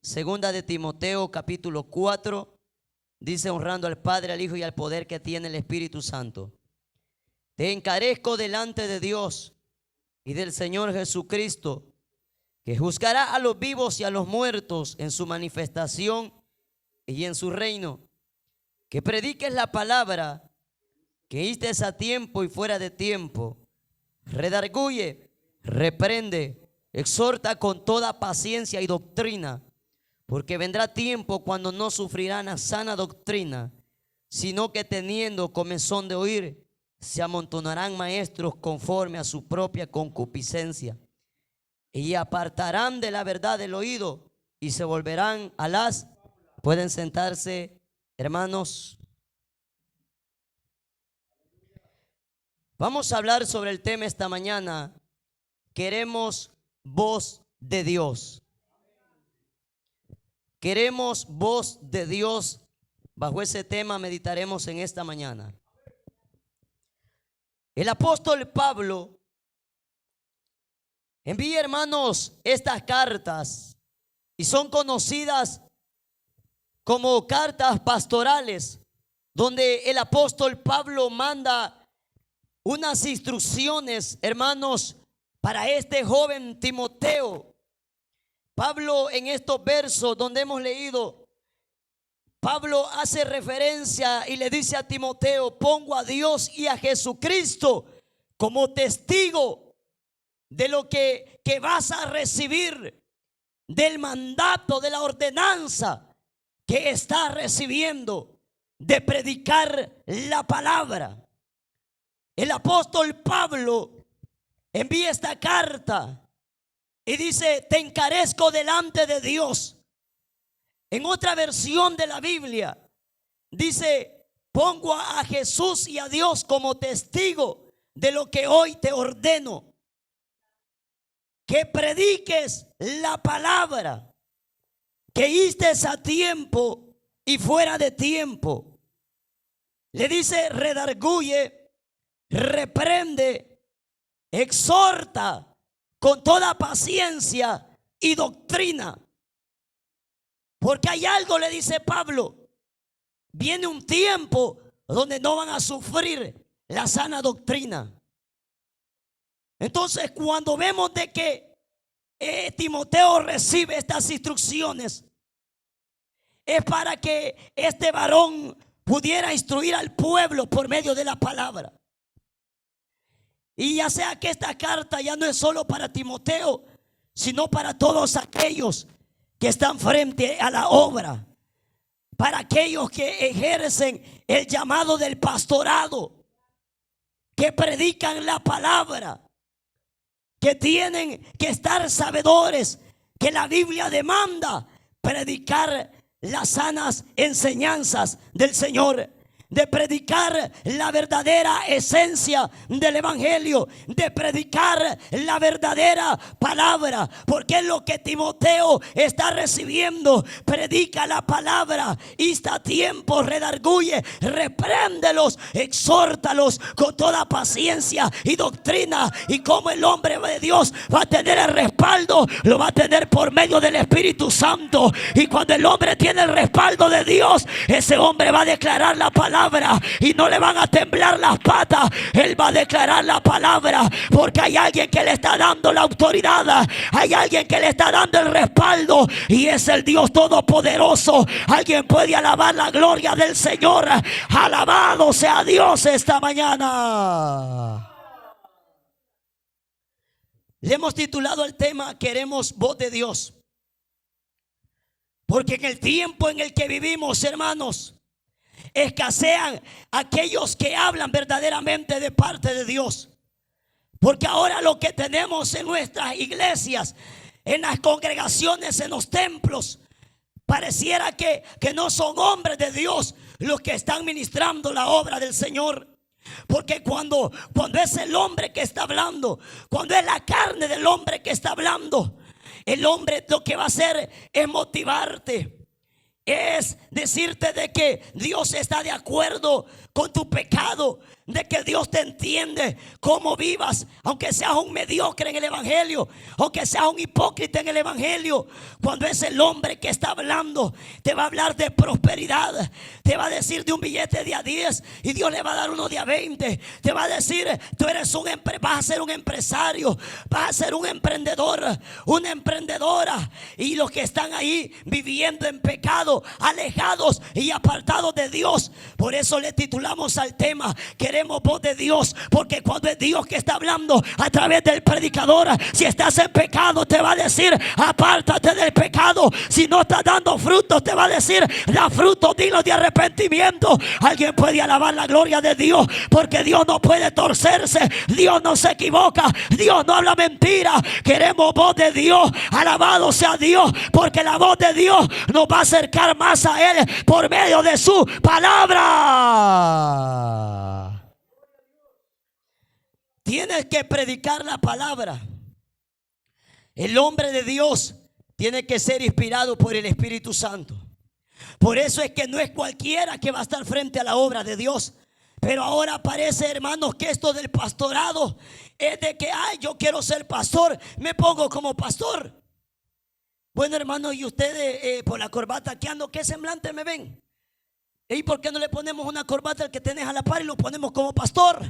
Segunda de Timoteo capítulo 4 dice: honrando al Padre, al Hijo y al poder que tiene el Espíritu Santo. Te encarezco delante de Dios y del Señor Jesucristo, que juzgará a los vivos y a los muertos en su manifestación y en su reino. Que prediques la palabra, que instes a tiempo y fuera de tiempo. Redarguye, reprende, exhorta con toda paciencia y doctrina, porque vendrá tiempo cuando no sufrirán a sana doctrina, sino que teniendo comezón de oír, se amontonarán maestros conforme a su propia concupiscencia, y apartarán de la verdad el oído y se volverán a las... Pueden sentarse, hermanos. Vamos a hablar sobre el tema esta mañana. Queremos voz de Dios. Queremos voz de Dios. Bajo ese tema meditaremos en esta mañana. El apóstol Pablo envía, hermanos, estas cartas y son conocidas como cartas pastorales, donde el apóstol Pablo manda unas instrucciones, hermanos, para este joven Timoteo. Pablo, en estos versos donde hemos leído, Pablo hace referencia y le dice a Timoteo: pongo a Dios y a Jesucristo como testigo de lo que vas a recibir, del mandato, de la ordenanza que estás recibiendo de predicar la palabra. El apóstol Pablo envía esta carta y dice: te encarezco delante de Dios. En otra versión de la Biblia dice: pongo a Jesús y a Dios como testigo de lo que hoy te ordeno, que prediques la palabra, que instes a tiempo y fuera de tiempo. Le dice: redarguye, reprende, exhorta con toda paciencia y doctrina. Porque hay algo, le dice Pablo, viene un tiempo donde no van a sufrir la sana doctrina. Entonces, cuando vemos de que Timoteo recibe estas instrucciones, es para que este varón pudiera instruir al pueblo por medio de la palabra. Y ya sea que esta carta ya no es solo para Timoteo, sino para todos aquellos que están frente a la obra, para aquellos que ejercen el llamado del pastorado, que predican la palabra, que tienen que estar sabedores que la Biblia demanda predicar las sanas enseñanzas del Señor, de predicar la verdadera esencia del evangelio, de predicar la verdadera palabra, porque es lo que Timoteo está recibiendo. Predica la palabra, insta a tiempo, redarguye, repréndelos, exhórtalos con toda paciencia y doctrina. Y como el hombre de Dios va a tener el respaldo, lo va a tener por medio del Espíritu Santo. Y cuando el hombre tiene el respaldo de Dios, ese hombre va a declarar la palabra y no le van a temblar las patas. Él va a declarar la palabra, porque hay alguien que le está dando la autoridad, hay alguien que le está dando el respaldo, y es el Dios Todopoderoso. Alguien puede alabar la gloria del Señor. Alabado sea Dios esta mañana. Le hemos titulado el tema: queremos voz de Dios, porque en el tiempo en el que vivimos, hermanos, escasean aquellos que hablan verdaderamente de parte de Dios. Porque ahora lo que tenemos en nuestras iglesias, en las congregaciones, en los templos, pareciera que no son hombres de Dios los que están ministrando la obra del Señor. Porque cuando es el hombre que está hablando, cuando es la carne del hombre que está hablando, el hombre lo que va a hacer es motivarte, es decirte de que Dios está de acuerdo con tu pecado. de que Dios te entiende cómo vivas, aunque seas un mediocre en el evangelio, aunque seas un hipócrita en el evangelio. Cuando es el hombre que está hablando, te va a hablar de prosperidad, te va a decir de un billete de a 10 y Dios le va a dar uno de a 20. Te va a decir, tú eres vas a ser un empresario, vas a ser un emprendedor, una emprendedora. Y los que están ahí viviendo en pecado, alejados y apartados de Dios, por eso le titulamos al tema: queremos voz de Dios, porque cuando es Dios que está hablando a través del predicador, si estás en pecado te va a decir: apártate del pecado. Si no estás dando frutos, te va a decir: da frutos dignos de arrepentimiento. Alguien puede alabar la gloria de Dios, porque Dios no puede torcerse, Dios no se equivoca, Dios no habla mentira. Queremos voz de Dios, alabado sea Dios, porque la voz de Dios nos va a acercar más a Él por medio de su palabra. Tienes que predicar la palabra. El hombre de Dios tiene que ser inspirado por el Espíritu Santo. Por eso es que no es cualquiera que va a estar frente a la obra de Dios. Pero ahora parece, hermanos, que esto del pastorado es de que, ay, yo quiero ser pastor, me pongo como pastor. Bueno, hermanos, y ustedes por la corbata que ando, ¿qué semblante me ven? ¿Y por qué no le ponemos una corbata al que tenés a la par y lo ponemos como pastor?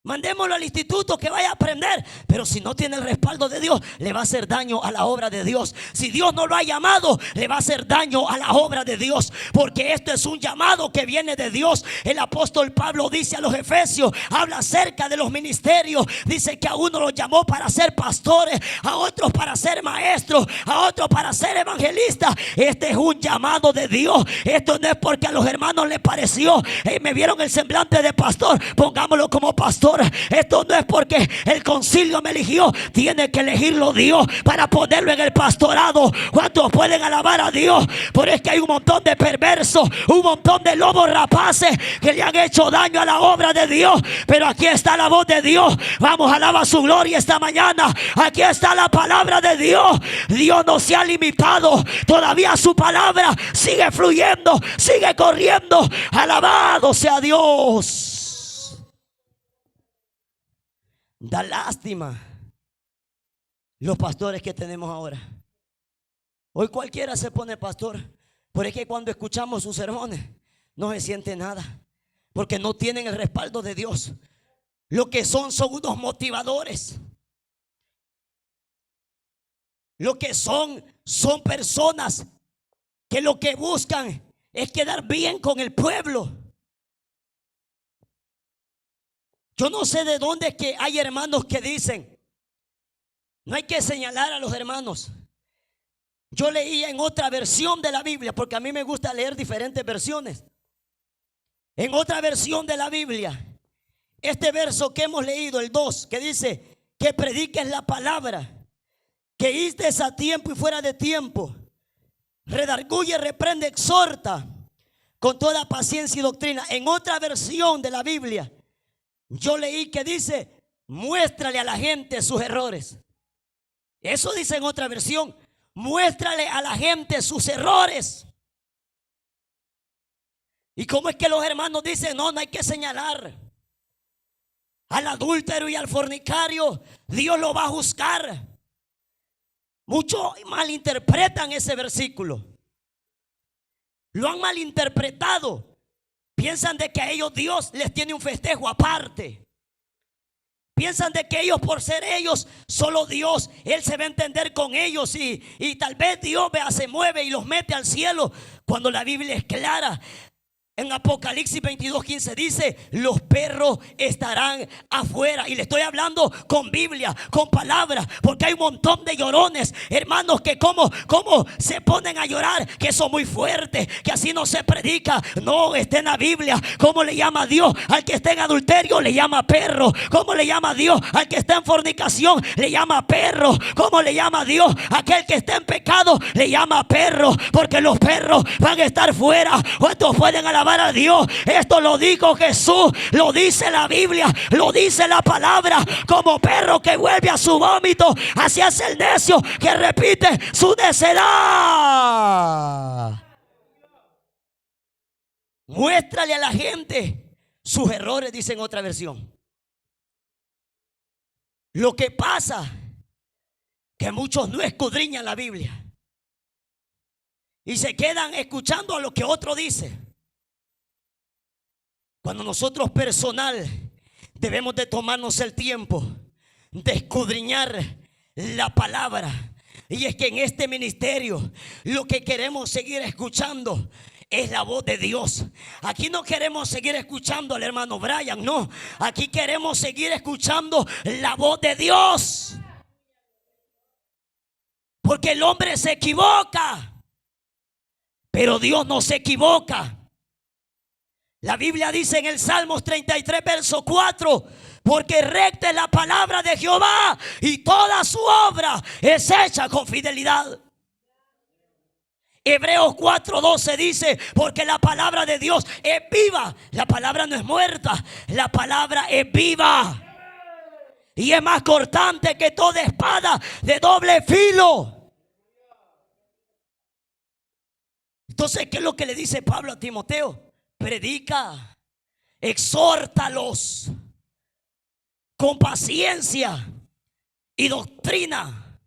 Mandémoslo al instituto que vaya a aprender. Pero si no tiene el respaldo de Dios, le va a hacer daño a la obra de Dios. Si Dios no lo ha llamado, le va a hacer daño a la obra de Dios, porque esto es un llamado que viene de Dios. El apóstol Pablo dice a los Efesios, habla acerca de los ministerios. Dice que a uno los llamó para ser pastores, a otros para ser maestros, a otros para ser evangelistas. Este es un llamado de Dios. Esto no es porque a los hermanos les pareció, me vieron el semblante de pastor, pongámoslo como pastor. Esto no es porque el concilio me eligió, tiene que elegirlo Dios para ponerlo en el pastorado. ¿Cuántos pueden alabar a Dios? Por es que hay un montón de perversos, un montón de lobos rapaces que le han hecho daño a la obra de Dios. Pero aquí está la voz de Dios. Vamos, alaba su gloria esta mañana. Aquí está la palabra de Dios. Dios no se ha limitado, todavía su palabra sigue fluyendo, sigue corriendo. Alabado sea Dios. Da lástima los pastores que tenemos ahora. Hoy cualquiera se pone pastor, pero es que cuando escuchamos sus sermones no se siente nada, porque no tienen el respaldo de Dios. Lo que son unos motivadores. Lo que son personas que lo que buscan es quedar bien con el pueblo. Yo no sé de dónde es que hay hermanos que dicen, no hay que señalar a los hermanos. Yo leía en otra versión de la Biblia, porque a mí me gusta leer diferentes versiones. En otra versión de la Biblia, este verso que hemos leído, el 2, que dice que prediques la palabra, que istes a tiempo y fuera de tiempo, redarguye, reprende, exhorta con toda paciencia y doctrina. En otra versión de la Biblia yo leí que dice, muéstrale a la gente sus errores. Eso dice en otra versión, muéstrale a la gente sus errores. ¿Y cómo es que los hermanos dicen, no hay que señalar al adúltero y al fornicario? Dios lo va a juzgar. Muchos malinterpretan ese versículo. Lo han malinterpretado. Piensan de que a ellos Dios les tiene un festejo aparte. Piensan de que ellos, por ser ellos, solo Dios, Él se va a entender con ellos y tal vez Dios se mueve y los mete al cielo, cuando la Biblia es clara. En Apocalipsis 22:15 dice, los perros estarán afuera. Y le estoy hablando con Biblia, con palabras, porque hay un montón de llorones, hermanos, que como se ponen a llorar, que son muy fuertes, que así no se predica. No, está en la Biblia. ¿Cómo le llama Dios al que está en adulterio? Le llama perro. ¿Cómo le llama Dios al que está en fornicación? Le llama perro. ¿Cómo le llama Dios a aquel que está en pecado? Le llama perro, porque los perros van a estar fuera. ¿Cuántos pueden alabar a Dios? Esto lo dijo Jesús, lo dice la Biblia, lo dice la palabra. Como perro que vuelve a su vómito, así es el necio que repite su necedad. Muéstrale a la gente sus errores, dice en otra versión. Lo que pasa que muchos no escudriñan la Biblia y se quedan escuchando a lo que otro dice, cuando nosotros personal debemos de tomarnos el tiempo de escudriñar la palabra. Y es que en este ministerio lo que queremos seguir escuchando es la voz de Dios. Aquí no queremos seguir escuchando al hermano Brian, no. Aquí queremos seguir escuchando la voz de Dios. Porque el hombre se equivoca, pero Dios no se equivoca. La Biblia dice en el Salmos 33 verso 4: porque recta es la palabra de Jehová y toda su obra es hecha con fidelidad. Hebreos 4:12 dice: porque la palabra de Dios es viva. La palabra no es muerta, la palabra es viva y es más cortante que toda espada de doble filo. Entonces, ¿qué es lo que le dice Pablo a Timoteo? Predica, exhórtalos con paciencia y doctrina.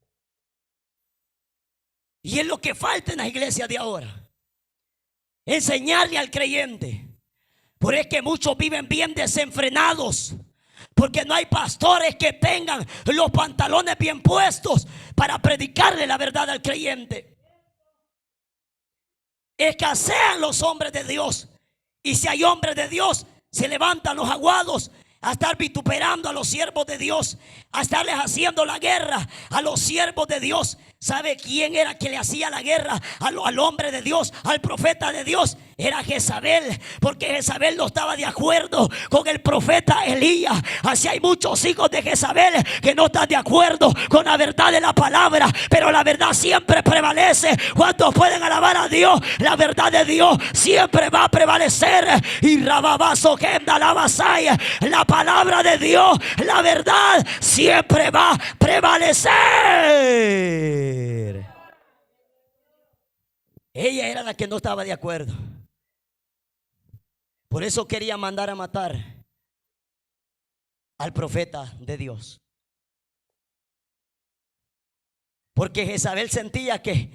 Y es lo que falta en las iglesias de ahora, enseñarle al creyente. Por eso es que muchos viven bien desenfrenados, porque no hay pastores que tengan los pantalones bien puestos para predicarle la verdad al creyente. Escasean los hombres de Dios. Y si hay hombres de Dios, se levantan los aguados a estar vituperando a los siervos de Dios, a estarles haciendo la guerra a los siervos de Dios. ¿Sabe quién era que le hacía la guerra al hombre de Dios, al profeta de Dios? Era Jezabel, porque Jezabel no estaba de acuerdo con el profeta Elías. Así hay muchos hijos de Jezabel que no están de acuerdo con la verdad de la palabra, pero la verdad siempre prevalece. ¿Cuántos pueden alabar a Dios? La verdad de Dios siempre va a prevalecer. Y rababazo que la vasaya, la palabra de Dios, la verdad siempre va a prevalecer. Ella era la que no estaba de acuerdo. Por eso quería mandar a matar al profeta de Dios. Porque Jezabel sentía que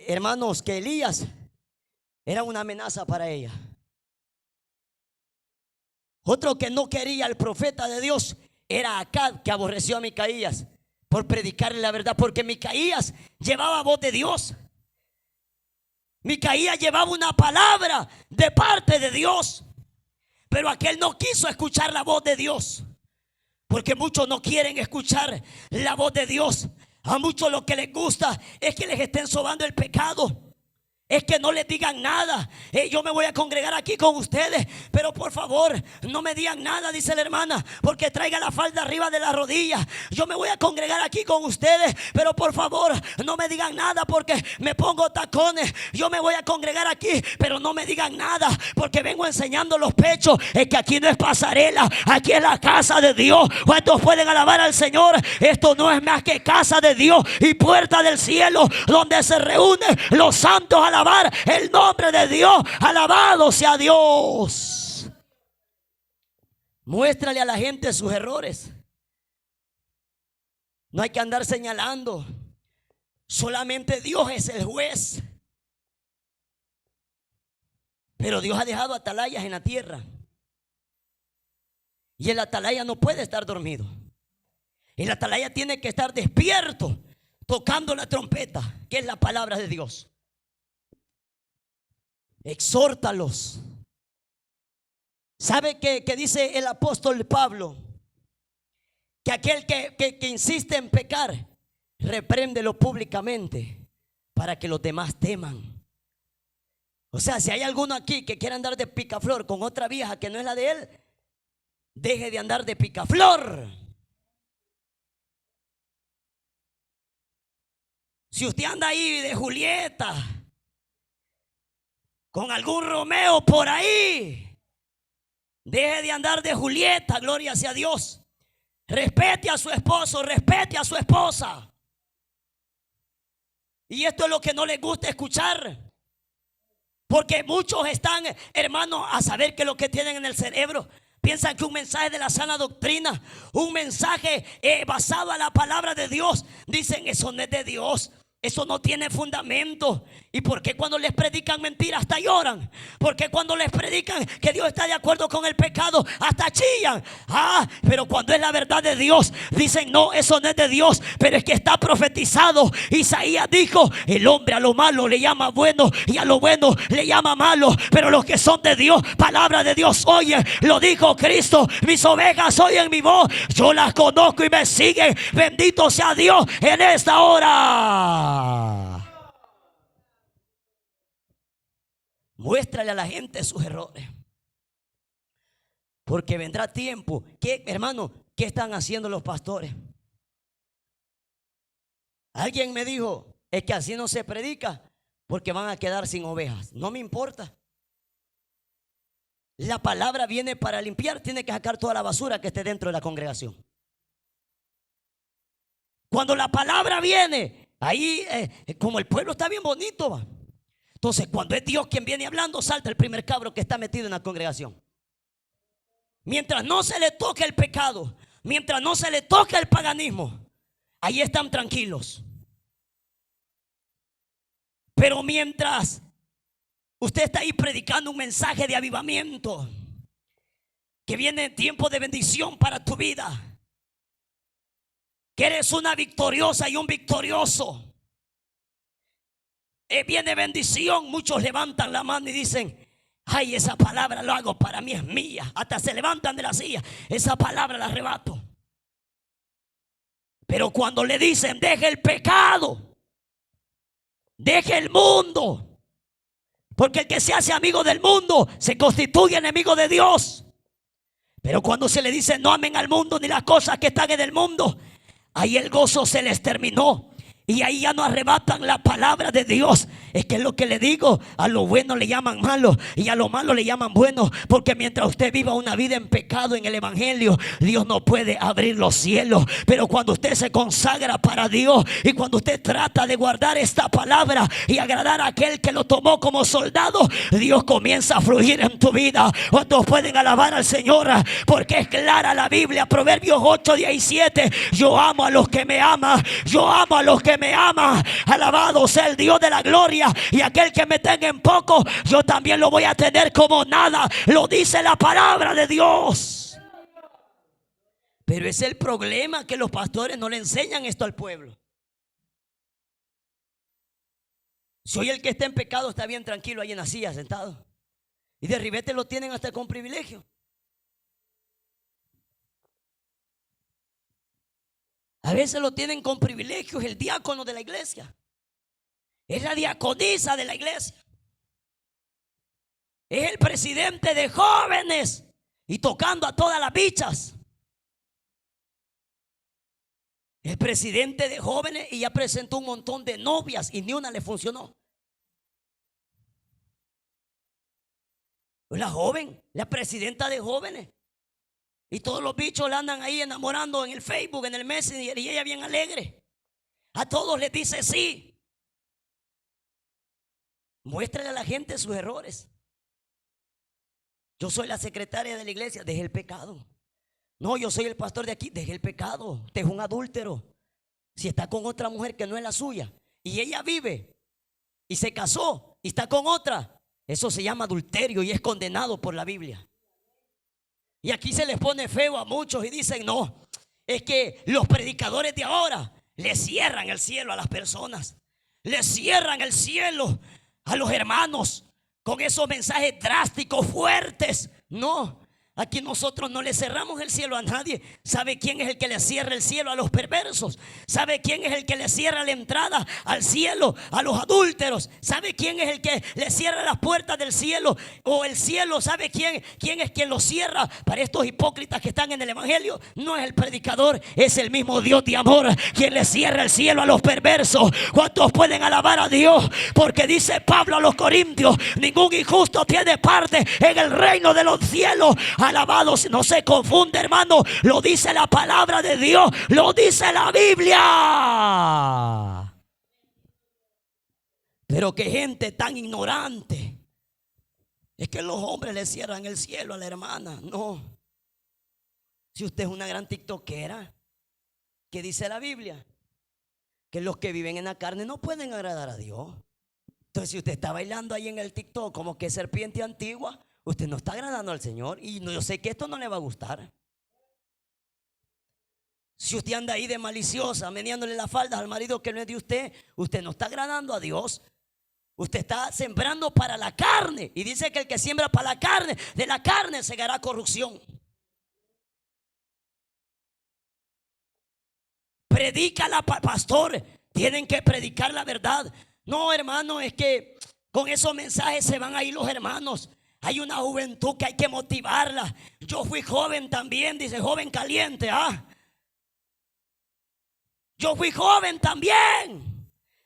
hermanos, que Elías era una amenaza para ella. Otro que no quería al profeta de Dios era Acab, que aborreció a Micaías por predicarle la verdad, porque Micaías llevaba voz de Dios. Micaías llevaba una palabra de parte de Dios, pero aquel no quiso escuchar la voz de Dios, porque muchos no quieren escuchar la voz de Dios. A muchos lo que les gusta es que les estén sobando el pecado, es que no les digan nada. Yo me voy a congregar aquí con ustedes, pero por favor no me digan nada, dice la hermana, porque traiga la falda arriba de la rodilla. Yo me voy a congregar aquí con ustedes, pero por favor no me digan nada porque me pongo tacones. Yo me voy a congregar aquí, pero no me digan nada porque vengo enseñando los pechos. Es que aquí no es pasarela, aquí es la casa de Dios. ¿Cuántos pueden alabar al Señor? Esto no es más que casa de Dios y puerta del cielo, donde se reúnen los santos a alabar el nombre de Dios. Alabado sea Dios. Muéstrale a la gente sus errores. No hay que andar señalando. Solamente Dios es el juez. Pero Dios ha dejado atalayas en la tierra, y el atalaya no puede estar dormido. El atalaya tiene que estar despierto, tocando la trompeta, que es la palabra de Dios. Exhórtalos. ¿Sabe qué dice el apóstol Pablo? Que aquel que insiste en pecar, repréndelo públicamente para que los demás teman. O sea, si hay alguno aquí que quiera andar de picaflor con otra vieja que no es la de él, deje de andar de picaflor. Si usted anda ahí de Julieta con algún Romeo por ahí, deje de andar de Julieta, gloria sea Dios. Respete a su esposo, respete a su esposa. Y esto es lo que no les gusta escuchar, Porque muchos están, hermanos, a saber qué es lo que tienen en el cerebro. Piensan que un mensaje de la sana doctrina, un mensaje basado a la palabra de Dios, dicen eso no es de Dios. Eso no tiene fundamento. ¿Y por qué cuando les predican mentiras hasta lloran? ¿Por qué cuando les predican que Dios está de acuerdo con el pecado hasta chillan? Pero cuando es la verdad de Dios, dicen no, eso no es de Dios. Pero es que está profetizado. Isaías dijo: el hombre a lo malo le llama bueno y a lo bueno le llama malo. Pero los que son de Dios, palabra de Dios oyen. Lo dijo Cristo: mis ovejas oyen mi voz, yo las conozco y me siguen. Bendito sea Dios en esta hora. Muéstrale a la gente sus errores, porque vendrá tiempo que, hermano, ¿qué están haciendo los pastores? Alguien me dijo: es que así no se predica, porque van a quedar sin ovejas. No me importa. La palabra viene para limpiar, tiene que sacar toda la basura que esté dentro de la congregación. Cuando la palabra viene, ahí como el pueblo está bien bonito, va. Entonces cuando es Dios quien viene hablando, salta el primer cabro que está metido en la congregación. Mientras no se le toque el pecado, mientras no se le toque el paganismo, ahí están tranquilos. Pero mientras usted está ahí predicando un mensaje de avivamiento, que viene tiempo de bendición para tu vida, que eres una victoriosa y un victorioso, viene bendición, muchos levantan la mano y dicen: ay, esa palabra lo hago para mí, es mía. Hasta se levantan de la silla: esa palabra la arrebato. Pero cuando le dicen: deje el pecado, deje el mundo, porque el que se hace amigo del mundo se constituye enemigo de Dios. Pero cuando se le dice: no amen al mundo ni las cosas que están en el mundo, ahí el gozo se les terminó. Y ahí ya no arrebatan la palabra de Dios. Es que es lo que le digo: a lo bueno le llaman malo y a lo malo le llaman bueno. Porque mientras usted viva una vida en pecado en el evangelio, Dios no puede abrir los cielos. Pero cuando usted se consagra para Dios y cuando usted trata de guardar esta palabra y agradar a aquel que lo tomó como soldado, Dios comienza a fluir en tu vida. ¿Cuántos pueden alabar al Señor? Porque es clara la Biblia. Proverbios 8:17: yo amo a los que me aman, yo amo a los que me ama. Alabado sea el Dios de la gloria. Y aquel que me tenga en poco, yo también lo voy a tener como nada. Lo dice la palabra de Dios. Pero es el problema, que los pastores no le enseñan esto al pueblo. Si hoy el que está en pecado está bien tranquilo ahí en la silla sentado, y de ribete lo tienen hasta con privilegio. A veces lo tienen con privilegios el diácono de la iglesia, es la diaconisa de la iglesia, es el presidente de jóvenes y tocando a todas las bichas. El presidente de jóvenes y ya presentó un montón de novias y ni una le funcionó. La joven, la presidenta de jóvenes, y todos los bichos la andan ahí enamorando en el Facebook, en el Messenger, y ella bien alegre. A todos les dice sí. Muéstrale a la gente sus errores. Yo soy la secretaria de la iglesia, deje el pecado. No, yo soy el pastor de aquí, deje el pecado. Usted es un adúltero. Si está con otra mujer que no es la suya y ella vive y se casó y está con otra, eso se llama adulterio y es condenado por la Biblia. Y aquí se les pone feo a muchos y dicen: no, es que los predicadores de ahora le cierran el cielo a las personas, le cierran el cielo a los hermanos con esos mensajes drásticos, fuertes. No, aquí nosotros no le cerramos el cielo a nadie. ¿Sabe quién es el que le cierra el cielo a los perversos? ¿Sabe quién es el que le cierra la entrada al cielo a los adúlteros? ¿Sabe quién es el que le cierra las puertas del cielo o el cielo? ¿Sabe quién es quien lo cierra para estos hipócritas que están en el evangelio? No es el predicador, es el mismo Dios de amor quien le cierra el cielo a los perversos. ¿Cuántos pueden alabar a Dios? Porque dice Pablo a los Corintios: ningún injusto tiene parte en el reino de los cielos. Alabado, no se confunde, hermano. Lo dice la palabra de Dios, lo dice la Biblia. Pero que gente tan ignorante Es que los hombres le cierran el cielo a la hermana. No. Si usted es una gran tiktokera, ¿qué dice la Biblia? Que los que viven en la carne no pueden agradar a Dios. Entonces, si usted está bailando ahí en el TikTok como que serpiente antigua, usted no está agradando al Señor. Y yo sé que esto no le va a gustar. Si usted anda ahí de maliciosa, meneándole las faldas al marido que no es de usted, usted no está agradando a Dios. Usted está sembrando para la carne. Y dice que el que siembra para la carne, de la carne segará corrupción. Predícala, pastor. Tienen que predicar la verdad. No, hermano, es que con esos mensajes se van a ir los hermanos. Hay una juventud que hay que motivarla. Yo fui joven también, dice joven caliente. Yo fui joven también.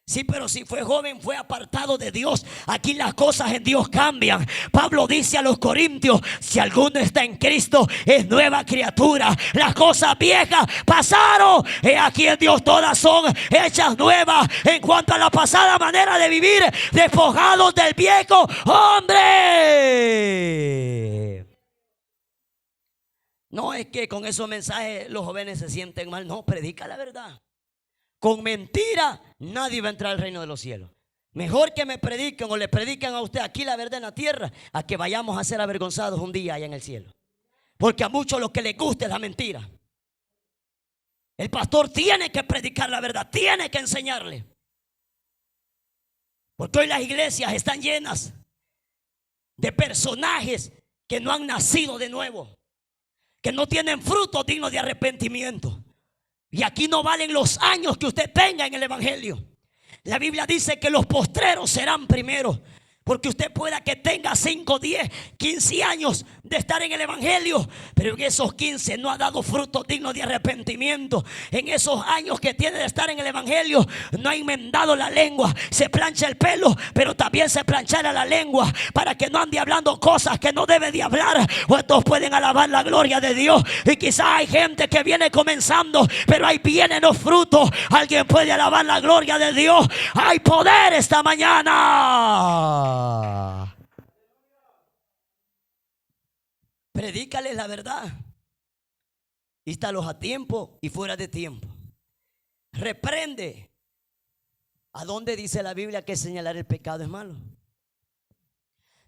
Sí, pero si fue joven, fue apartado de Dios. Aquí las cosas en Dios cambian. Pablo dice a los corintios: si alguno está en Cristo, es nueva criatura. Las cosas viejas pasaron, y aquí en Dios todas son hechas nuevas. En cuanto a la pasada manera de vivir, despojados del viejo hombre. No es que con esos mensajes los jóvenes se sienten mal. No, predica la verdad. Con mentira nadie va a entrar al reino de los cielos. Mejor que me prediquen o le prediquen a usted aquí la verdad en la tierra, a que vayamos a ser avergonzados un día allá en el cielo. Porque a muchos lo que les gusta es la mentira. El pastor tiene que predicar la verdad, tiene que enseñarle. Porque hoy las iglesias están llenas de personajes que no han nacido de nuevo, que no tienen frutos dignos de arrepentimiento. Y aquí no valen los años que usted tenga en el evangelio. La Biblia dice que los postreros serán primeros. Porque usted pueda que tenga 5, 10, 15 años de estar en el evangelio, pero en esos 15 no ha dado frutos dignos de arrepentimiento. En esos años que tiene de estar en el evangelio, no ha enmendado la lengua. Se plancha el pelo, pero también se planchará la lengua, para que no ande hablando cosas que no debe de hablar. ¿Cuántos pueden alabar la gloria de Dios? Y quizás hay gente que viene comenzando, pero ahí vienen los frutos. Alguien puede alabar la gloria de Dios. Hay poder esta mañana. Predícales la verdad. Instalos a tiempo y fuera de tiempo. Reprende. ¿A dónde dice la Biblia que señalar el pecado es malo?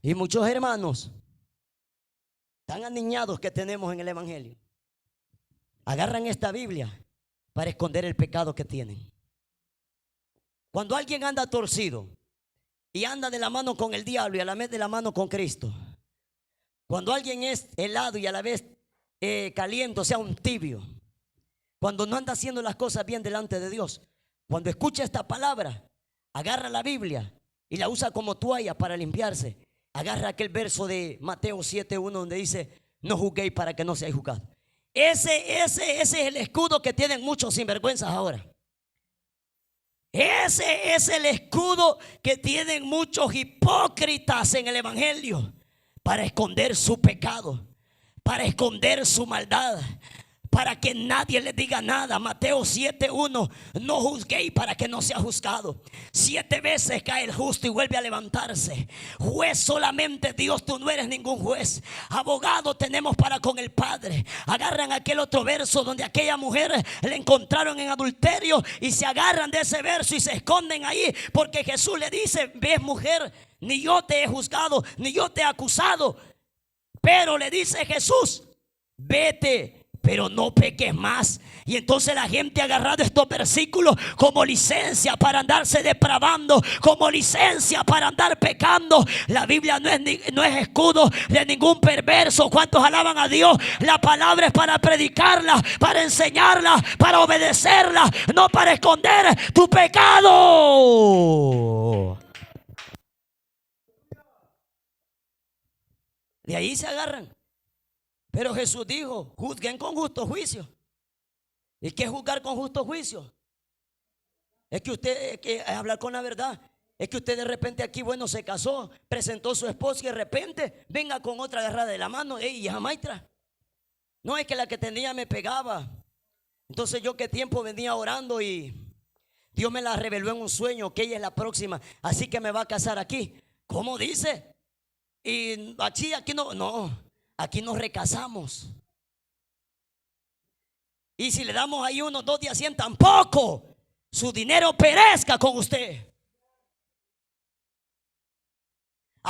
Y muchos hermanos tan aniñados que tenemos en el evangelio agarran esta Biblia para esconder el pecado que tienen. Cuando alguien anda torcido y anda de la mano con el diablo y a la vez de la mano con Cristo, cuando alguien es helado y a la vez caliente, o sea, un tibio, cuando no anda haciendo las cosas bien delante de Dios, cuando escucha esta palabra, agarra la Biblia y la usa como toalla para limpiarse. Agarra aquel verso de Mateo 7:1 donde dice: no juzguéis para que no seáis juzgados. Ese es el escudo que tienen muchos sinvergüenzas ahora. Ese es el escudo que tienen muchos hipócritas en el evangelio, para esconder su pecado, para esconder su maldad, para que nadie le diga nada. Mateo 7:1: no juzguéis para que no sea juzgado. 7 veces cae el justo y vuelve a levantarse. Juez solamente Dios, tú no eres ningún juez. Abogado tenemos para con el Padre. Agarran aquel otro verso donde aquella mujer le encontraron en adulterio y se agarran de ese verso y se esconden ahí, porque Jesús le dice: ves, mujer, ni yo te he juzgado, ni yo te he acusado. Pero le dice Jesús: vete, pero no peques más. Y entonces la gente ha agarrado estos versículos como licencia para andarse depravando, como licencia para andar pecando. La Biblia no es escudo de ningún perverso. ¿Cuántos alaban a Dios? La palabra es para predicarla, para enseñarla, para obedecerla, no para esconder tu pecado. De ahí se agarran. Pero Jesús dijo: juzguen con justo juicio. ¿Y qué es juzgar con justo juicio? Es que usted, que hablar con la verdad. Es que usted de repente aquí, bueno, se casó, presentó a su esposa y de repente venga con otra agarrada de la mano. Ey, hija maestra, no es que la que tenía me pegaba. Entonces yo qué tiempo venía orando y Dios me la reveló en un sueño que ella es la próxima, así que me va a casar aquí. ¿Cómo dice? Y aquí no, aquí nos recasamos. Y si le damos ahí unos 2 días 100, tampoco su dinero perezca con usted.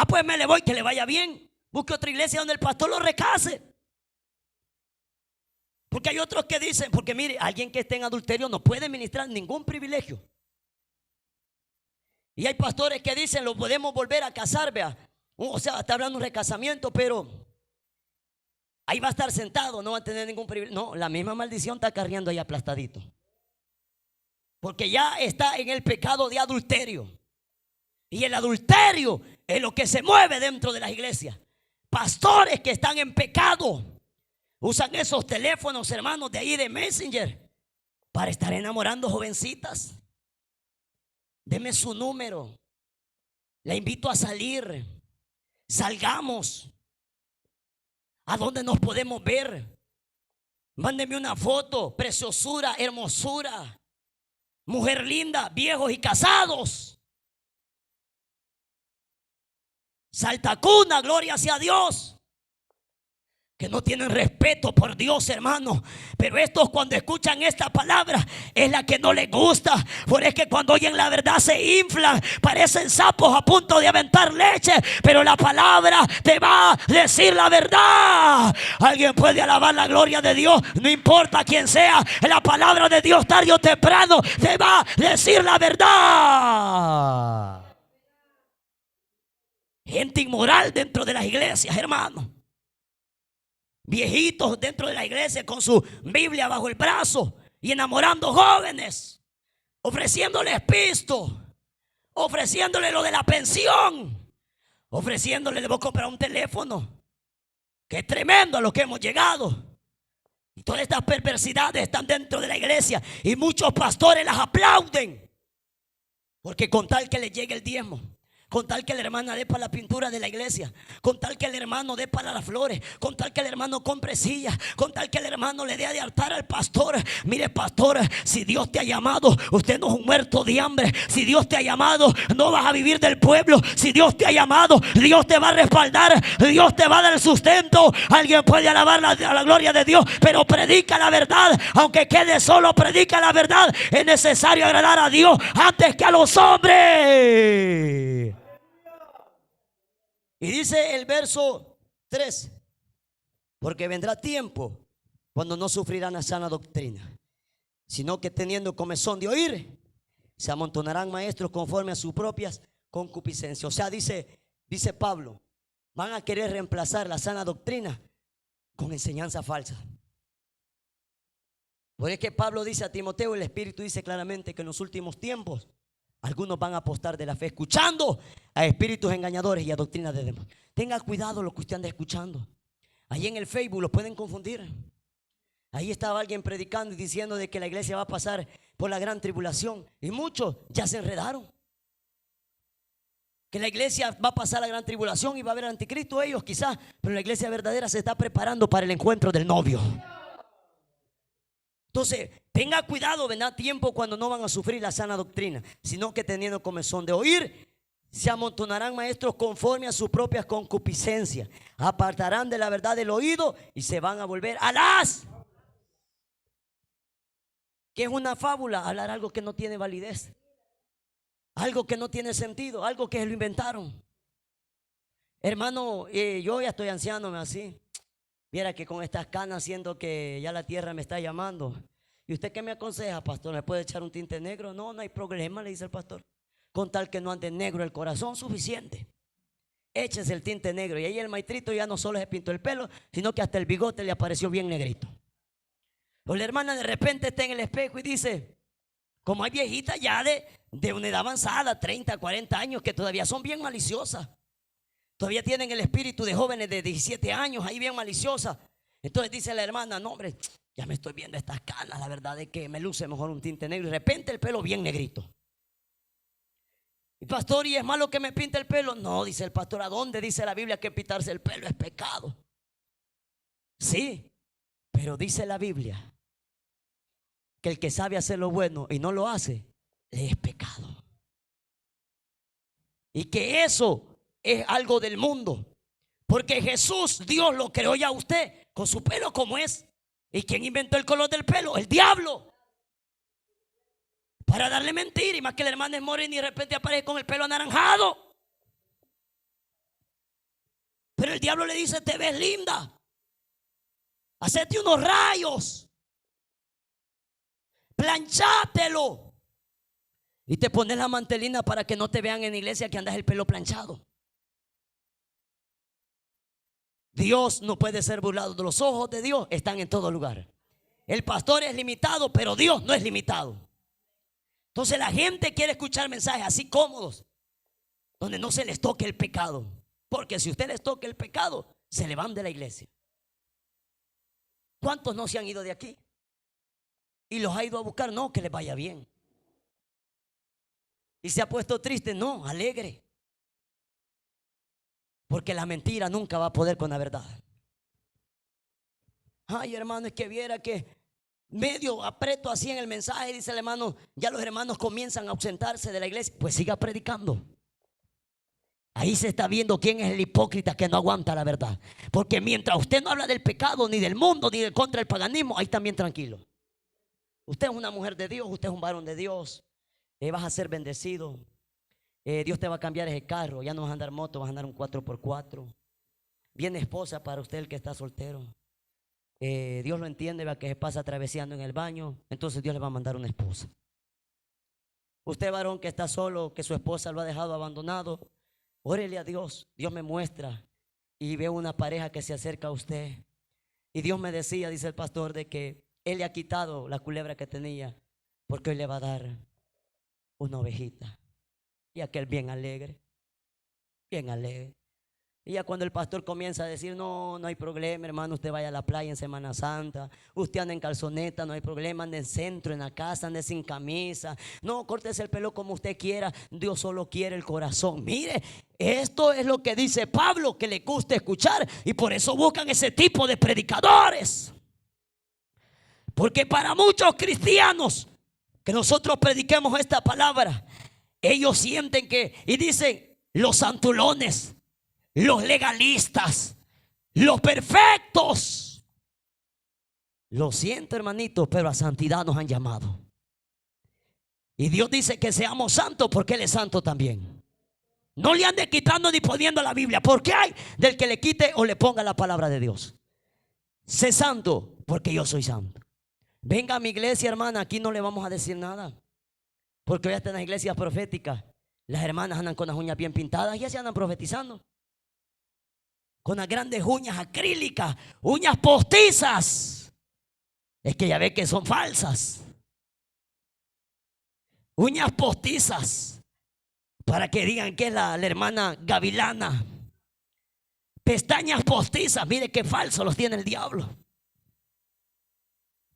Pues me le voy, que le vaya bien. Busque otra iglesia donde el pastor lo recase. Porque hay otros que dicen, porque mire, alguien que esté en adulterio no puede ministrar ningún privilegio. Y hay pastores que dicen, lo podemos volver a casar, vea. O sea, está hablando de un recasamiento, pero ahí va a estar sentado, no va a tener ningún privilegio. No, la misma maldición está cargando ahí aplastadito. Porque ya está en el pecado de adulterio. Y el adulterio es lo que se mueve dentro de las iglesias. Pastores que están en pecado usan esos teléfonos, hermanos, de ahí de Messenger para estar enamorando jovencitas. Deme su número, la invito a salir, salgamos. ¿A dónde nos podemos ver? Mándeme una foto, preciosura, hermosura, mujer linda, viejos y casados. Saltacuna, gloria sea Dios. Que no tienen respeto por Dios, hermano. Pero estos, cuando escuchan esta palabra, es la que no les gusta. Por es que cuando oyen la verdad se inflan, parecen sapos a punto de aventar leche. Pero la palabra te va a decir la verdad. Alguien puede alabar la gloria de Dios, no importa quién sea. La palabra de Dios tarde o temprano te va a decir la verdad. Gente inmoral dentro de las iglesias, hermano. Viejitos dentro de la iglesia con su Biblia bajo el brazo y enamorando jóvenes, ofreciéndoles pisto, ofreciéndole lo de la pensión, ofreciéndole, le voy a comprar un teléfono. Que es tremendo a lo que hemos llegado. Y todas estas perversidades están dentro de la iglesia y muchos pastores las aplauden, porque con tal que les llegue el diezmo, con tal que la hermana dé para la pintura de la iglesia, con tal que el hermano dé para las flores, con tal que el hermano compre sillas, con tal que el hermano le dé de altar al pastor. Mire, pastor, si Dios te ha llamado, usted no es un muerto de hambre. Si Dios te ha llamado, no vas a vivir del pueblo. Si Dios te ha llamado, Dios te va a respaldar, Dios te va a dar el sustento. Alguien puede alabar a la gloria de Dios, pero predica la verdad. Aunque quede solo, predica la verdad. Es necesario agradar a Dios antes que a los hombres. Y dice el verso 3: porque vendrá tiempo cuando no sufrirán la sana doctrina, sino que teniendo comezón de oír, se amontonarán maestros conforme a sus propias concupiscencias. O sea, dice Pablo, van a querer reemplazar la sana doctrina con enseñanza falsa. Por eso que Pablo dice a Timoteo, el Espíritu dice claramente que en los últimos tiempos algunos van a apostar de la fe, escuchando a espíritus engañadores y a doctrinas de demonios. Tenga cuidado lo que usted anda escuchando. Ahí en el Facebook lo pueden confundir. Ahí estaba alguien predicando y diciendo de que la iglesia va a pasar por la gran tribulación, y muchos ya se enredaron. Que la iglesia va a pasar la gran tribulación y va a haber anticristo, ellos quizás, pero la iglesia verdadera se está preparando para el encuentro del novio. Entonces, tenga cuidado, vendrá tiempo cuando no van a sufrir la sana doctrina, sino que teniendo comezón de oír, se amontonarán maestros conforme a sus propias concupiscencias, apartarán de la verdad del oído y se van a volver a las. ¿Qué es una fábula? Hablar algo que no tiene validez, algo que no tiene sentido, algo que se lo inventaron. Hermano, yo ya estoy anciano así. Viera que con estas canas siento que ya la tierra me está llamando. ¿Y usted qué me aconseja, pastor? ¿Me puede echar un tinte negro? No, no hay problema, le dice el pastor. Con tal que no ande negro el corazón, suficiente. Échese el tinte negro. Y ahí el maestrito ya no solo se pintó el pelo, sino que hasta el bigote le apareció bien negrito. O la hermana de repente está en el espejo y dice, como hay viejitas ya de una edad avanzada, 30, 40 años, que todavía son bien maliciosas. Todavía tienen el espíritu de jóvenes de 17 años, ahí bien maliciosa. Entonces dice la hermana, no hombre, ya me estoy viendo estas canas, la verdad es que me luce mejor un tinte negro. Y de repente el pelo bien negrito. Y pastor, ¿y es malo que me pinte el pelo? No, dice el pastor, ¿a dónde dice la Biblia que pintarse el pelo es pecado? Sí, pero dice la Biblia que el que sabe hacer lo bueno y no lo hace, le es pecado. Y que eso es algo del mundo. Porque Jesús, Dios lo creó ya a usted con su pelo como es. ¿Y quién inventó el color del pelo? El diablo. Para darle mentira. Y más que el hermano es moreno y de repente aparece con el pelo anaranjado. Pero el diablo le dice: te ves linda, hacete unos rayos, planchátelo y te pones la mantelina para que no te vean en la iglesia que andas el pelo planchado. Dios no puede ser burlado. Los ojos de Dios están en todo lugar. El pastor es limitado, pero Dios no es limitado. Entonces la gente quiere escuchar mensajes así cómodos, donde no se les toque el pecado. Porque si usted les toca el pecado, se le van de la iglesia. ¿Cuántos no se han ido de aquí? Y los ha ido a buscar. No, que les vaya bien. Y se ha puesto triste. No, alegre. Porque la mentira nunca va a poder con la verdad. Ay, hermano, es que viera que medio aprieto así en el mensaje. Dice el hermano: ya los hermanos comienzan a ausentarse de la iglesia. Pues siga predicando. Ahí se está viendo quién es el hipócrita que no aguanta la verdad. Porque mientras usted no habla del pecado, ni del mundo, ni de contra el paganismo, ahí también tranquilo. Usted es una mujer de Dios, usted es un varón de Dios. Vas a ser bendecido. Dios te va a cambiar ese carro. Ya no vas a andar moto, vas a andar un 4x4. Viene esposa para usted, el que está soltero. Dios lo entiende, vea que se pasa traveseando en el baño. Entonces Dios le va a mandar una esposa. Usted, varón, que está solo, que su esposa lo ha dejado abandonado, órele a Dios. Dios me muestra y veo una pareja que se acerca a usted. Y Dios me decía, dice el pastor, de que Él le ha quitado la culebra que tenía, porque hoy le va a dar una ovejita. Y aquel bien alegre, bien alegre. Y ya cuando el pastor comienza a decir: no, no hay problema, hermano, usted vaya a la playa en Semana Santa, usted anda en calzoneta, no hay problema, ande en centro, en la casa, ande sin camisa, no, córtese el pelo como usted quiera, Dios solo quiere el corazón. Mire, esto es lo que dice Pablo, que le gusta escuchar, y por eso buscan ese tipo de predicadores. Porque para muchos cristianos que nosotros prediquemos esta palabra, ellos sienten que, y dicen: los santulones, los legalistas, los perfectos. Lo siento, hermanito, pero a santidad nos han llamado. Y Dios dice que seamos santos porque Él es santo también. No le ande quitando ni poniendo la Biblia, porque hay del que le quite o le ponga la palabra de Dios. Sé santo porque yo soy santo. Venga a mi iglesia, hermana, aquí no le vamos a decir nada. Porque hoy hasta en las iglesias proféticas las hermanas andan con las uñas bien pintadas y ya se andan profetizando. Con las grandes uñas acrílicas, uñas postizas. Es que ya ve que son falsas. Uñas postizas, para que digan que es la hermana gavilana. Pestañas postizas, mire qué falso los tiene el diablo.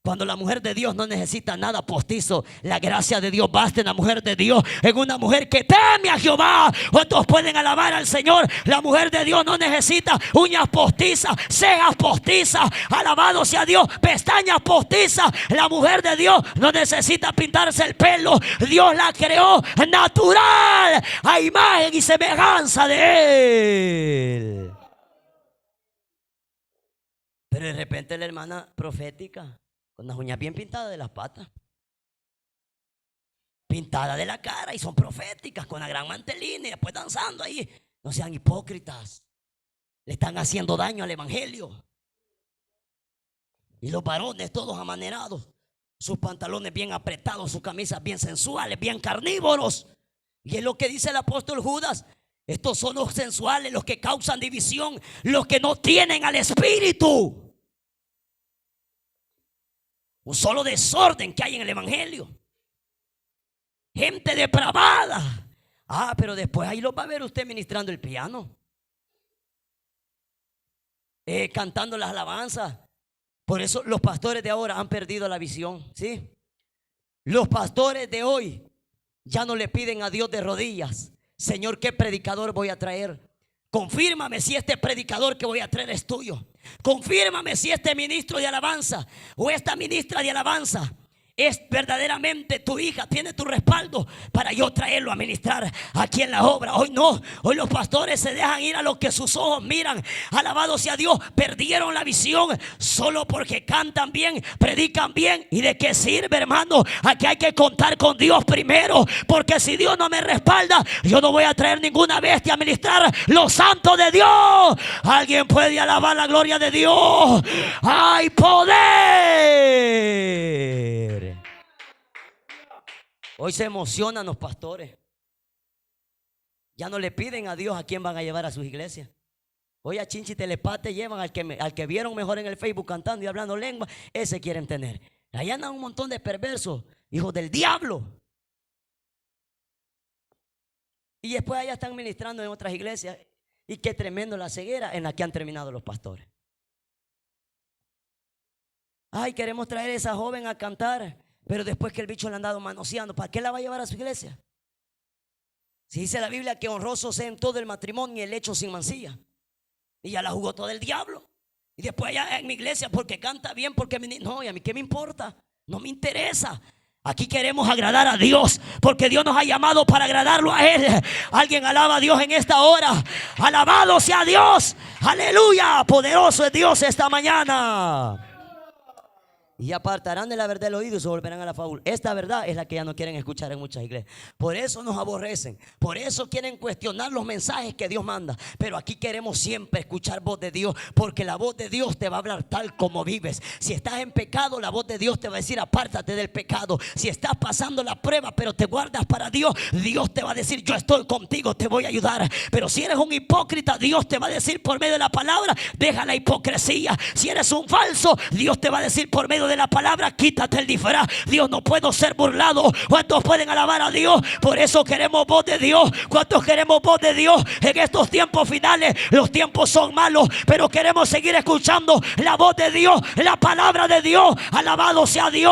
Cuando la mujer de Dios no necesita nada postizo, la gracia de Dios basta en la mujer de Dios, en una mujer que teme a Jehová. ¿Cuántos pueden alabar al Señor? La mujer de Dios no necesita uñas postizas, cejas postizas, alabado sea Dios, pestañas postizas. La mujer de Dios no necesita pintarse el pelo. Dios la creó natural, a imagen y semejanza de Él. Pero de repente la hermana profética, con las uñas bien pintadas de las patas, pintadas de la cara, y son proféticas, con la gran mantelina, y después danzando ahí. No sean hipócritas. Le están haciendo daño al evangelio. Y los varones todos amanerados, sus pantalones bien apretados, sus camisas bien sensuales, bien carnívoros. Y es lo que dice el apóstol Judas: estos son los sensuales, los que causan división, los que no tienen al Espíritu. Un solo desorden que hay en el evangelio. Gente depravada. Pero después ahí lo va a ver usted ministrando el piano, cantando las alabanzas. Por eso los pastores de ahora han perdido la visión, ¿sí? Los pastores de hoy ya no le piden a Dios de rodillas: Señor, ¿qué predicador voy a traer? Confírmame si este predicador que voy a traer es tuyo. Confírmame si este ministro de alabanza o esta ministra de alabanza es verdaderamente tu hija, tiene tu respaldo para yo traerlo a ministrar aquí en la obra. Hoy no, hoy los pastores se dejan ir a lo que sus ojos miran. Alabado sea Dios, perdieron la visión solo porque cantan bien, predican bien. ¿Y de qué sirve, hermano? Aquí hay que contar con Dios primero, porque si Dios no me respalda, yo no voy a traer ninguna bestia a ministrar los santos de Dios. Alguien puede alabar la gloria de Dios. ¡Hay poder! Hoy se emocionan los pastores. Ya no le piden a Dios a quién van a llevar a sus iglesias. Hoy a Chinchi Telepate llevan al que vieron mejor en el Facebook cantando y hablando lengua. Ese quieren tener. Allá andan un montón de perversos, hijos del diablo. Y después allá están ministrando en otras iglesias. Y qué tremendo la ceguera en la que han terminado los pastores. Ay, queremos traer a esa joven a cantar, pero después que el bicho le han dado manoseando, ¿para qué la va a llevar a su iglesia? Si dice la Biblia que honroso sea en todo el matrimonio y el hecho sin mancilla. Y ya la jugó todo el diablo. Y después allá en mi iglesia porque canta bien, porque no, y a mí qué me importa, no me interesa. Aquí queremos agradar a Dios, porque Dios nos ha llamado para agradarlo a Él. Alguien alaba a Dios en esta hora. Alabado sea Dios. Aleluya, poderoso es Dios esta mañana. Y apartarán de la verdad el oído y se volverán a la fábula. Esta verdad es la que ya no quieren escuchar en muchas iglesias. Por eso nos aborrecen. Por eso quieren cuestionar los mensajes que Dios manda. Pero aquí queremos siempre escuchar voz de Dios, porque la voz de Dios te va a hablar tal como vives. Si estás en pecado, la voz de Dios te va a decir apártate del pecado. Si estás pasando la prueba pero te guardas para Dios, Dios te va a decir yo estoy contigo, te voy a ayudar. Pero si eres un hipócrita, Dios te va a decir por medio de la palabra deja la hipocresía. Si eres un falso, Dios te va a decir por medio de la palabra quítate el disfraz. Dios no puede ser burlado. ¿Cuántos pueden alabar a Dios? Por eso queremos voz de Dios. ¿Cuántos queremos voz de Dios en estos tiempos finales? Los tiempos son malos, pero queremos seguir escuchando la voz de Dios, la palabra de Dios. Alabado sea Dios.